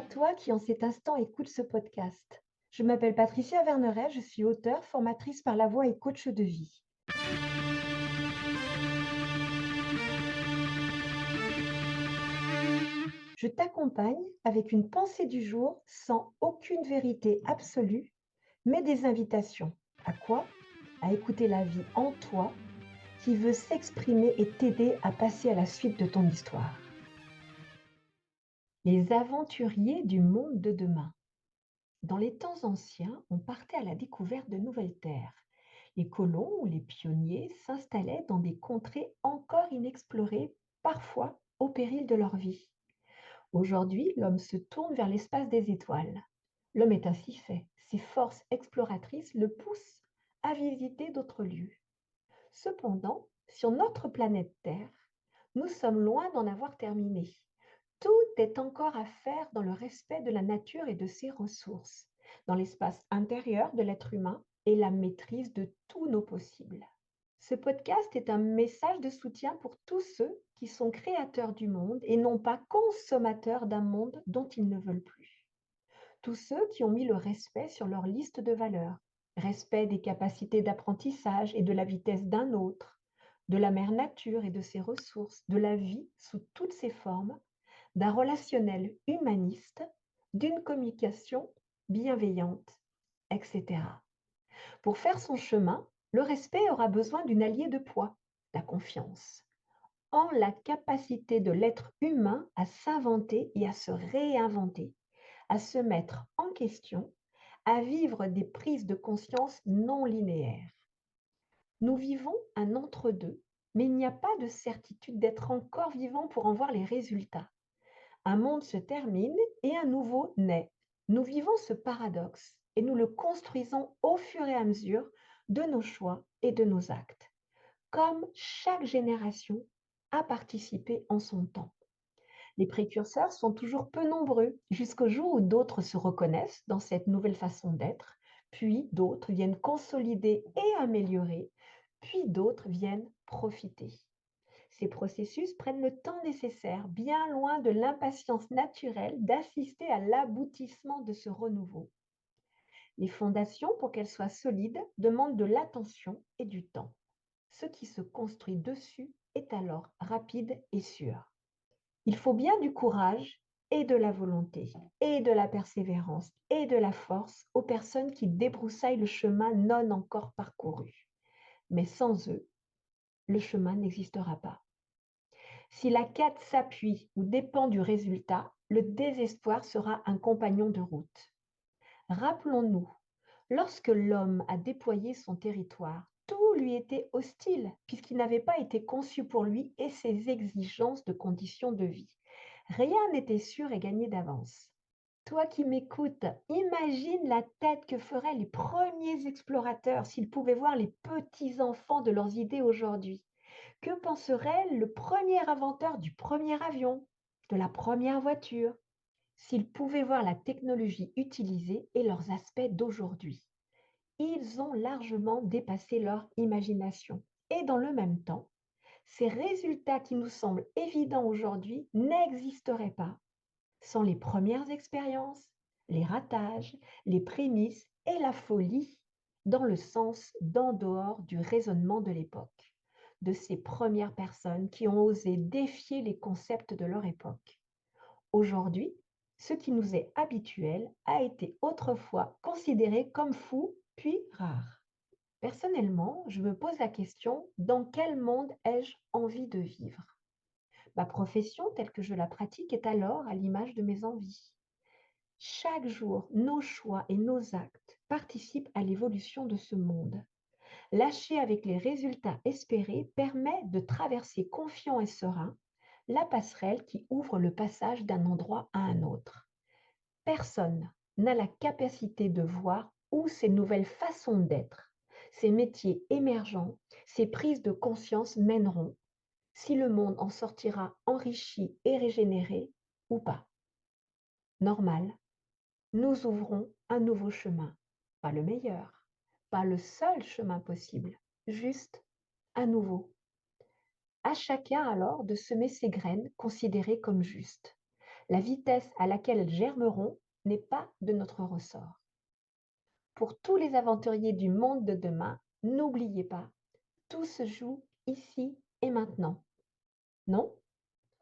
à toi qui en cet instant écoute ce podcast. Je m'appelle Patricia Verneret, je suis auteure, formatrice par la voix et coach de vie. Je t'accompagne avec une pensée du jour sans aucune vérité absolue, mais des invitations. À quoi? À écouter la vie en toi qui veut s'exprimer et t'aider à passer à la suite de ton histoire. Les aventuriers du monde de demain. Dans les temps anciens, on partait à la découverte de nouvelles terres. Les colons ou les pionniers s'installaient dans des contrées encore inexplorées, parfois au péril de leur vie. Aujourd'hui, l'homme se tourne vers l'espace des étoiles. L'homme est ainsi fait. Ses forces exploratrices le poussent à visiter d'autres lieux. Cependant, sur notre planète Terre, nous sommes loin d'en avoir terminé. Tout est encore à faire dans le respect de la nature et de ses ressources, dans l'espace intérieur de l'être humain et la maîtrise de tous nos possibles. Ce podcast est un message de soutien pour tous ceux qui sont créateurs du monde et non pas consommateurs d'un monde dont ils ne veulent plus. Tous ceux qui ont mis le respect sur leur liste de valeurs, respect des capacités d'apprentissage et de la vitesse d'un autre, de la mère nature et de ses ressources, de la vie sous toutes ses formes, d'un relationnel humaniste, d'une communication bienveillante, etc. Pour faire son chemin, le respect aura besoin d'une alliée de poids, la confiance, en la capacité de l'être humain à s'inventer et à se réinventer, à se mettre en question, à vivre des prises de conscience non linéaires. Nous vivons un entre-deux, mais il n'y a pas de certitude d'être encore vivant pour en voir les résultats. Un monde se termine et un nouveau naît. Nous vivons ce paradoxe et nous le construisons au fur et à mesure de nos choix et de nos actes, comme chaque génération a participé en son temps. Les précurseurs sont toujours peu nombreux, jusqu'au jour où d'autres se reconnaissent dans cette nouvelle façon d'être, puis d'autres viennent consolider et améliorer, puis d'autres viennent profiter. Ces processus prennent le temps nécessaire, bien loin de l'impatience naturelle d'assister à l'aboutissement de ce renouveau. Les fondations, pour qu'elles soient solides, demandent de l'attention et du temps. Ce qui se construit dessus est alors rapide et sûr. Il faut bien du courage et de la volonté, et de la persévérance, et de la force aux personnes qui débroussaillent le chemin non encore parcouru. Mais sans eux, le chemin n'existera pas. Si la quête s'appuie ou dépend du résultat, le désespoir sera un compagnon de route. Rappelons-nous, lorsque l'homme a déployé son territoire, tout lui était hostile puisqu'il n'avait pas été conçu pour lui et ses exigences de conditions de vie. Rien n'était sûr et gagné d'avance. Toi qui m'écoutes, imagine la tête que feraient les premiers explorateurs s'ils pouvaient voir les petits-enfants de leurs idées aujourd'hui. Que penserait le premier inventeur du premier avion, de la première voiture, s'ils pouvaient voir la technologie utilisée et leurs aspects d'aujourd'hui? Ils ont largement dépassé leur imagination. Et dans le même temps, ces résultats qui nous semblent évidents aujourd'hui n'existeraient pas sans les premières expériences, les ratages, les prémices et la folie, dans le sens d'en dehors du raisonnement de l'époque, de ces premières personnes qui ont osé défier les concepts de leur époque. Aujourd'hui, ce qui nous est habituel a été autrefois considéré comme fou, puis rare. Personnellement, je me pose la question, dans quel monde ai-je envie de vivre? Ma profession telle que je la pratique est alors à l'image de mes envies. Chaque jour, nos choix et nos actes participent à l'évolution de ce monde. Lâcher avec les résultats espérés permet de traverser confiant et serein la passerelle qui ouvre le passage d'un endroit à un autre. Personne n'a la capacité de voir où ces nouvelles façons d'être, ces métiers émergents, ces prises de conscience mèneront, si le monde en sortira enrichi et régénéré ou pas. Normal, nous ouvrons un nouveau chemin, pas le meilleur, pas le seul chemin possible, juste un nouveau. À chacun alors de semer ses graines considérées comme justes. La vitesse à laquelle elles germeront n'est pas de notre ressort. Pour tous les aventuriers du monde de demain, n'oubliez pas, tout se joue ici et maintenant. Non?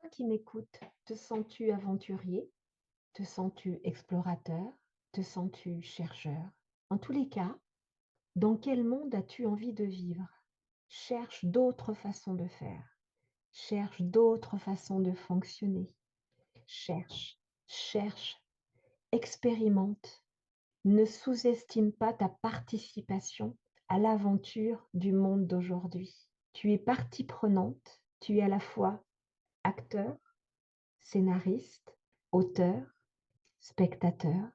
Toi qui m'écoutes, te sens-tu aventurier? Te sens-tu explorateur? Te sens-tu chercheur? En tous les cas, dans quel monde as-tu envie de vivre? Cherche d'autres façons de faire. Cherche d'autres façons de fonctionner. Cherche, cherche, expérimente. Ne sous-estime pas ta participation à l'aventure du monde d'aujourd'hui. Tu es partie prenante, tu es à la fois acteur, scénariste, auteur, spectateur.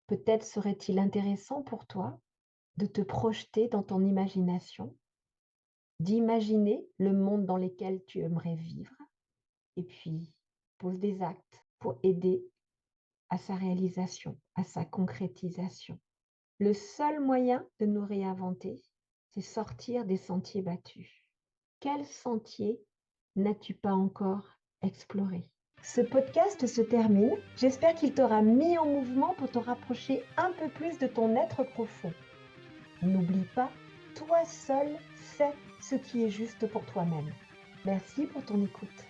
Peut-être serait-il intéressant pour toi de te projeter dans ton imagination, d'imaginer le monde dans lequel tu aimerais vivre et puis pose des actes pour aider à sa réalisation, à sa concrétisation. Le seul moyen de nous réinventer, c'est sortir des sentiers battus. Quel sentier n'as-tu pas encore exploré? Ce podcast se termine. J'espère qu'il t'aura mis en mouvement pour te rapprocher un peu plus de ton être profond. N'oublie pas, toi seul sais ce qui est juste pour toi-même. Merci pour ton écoute.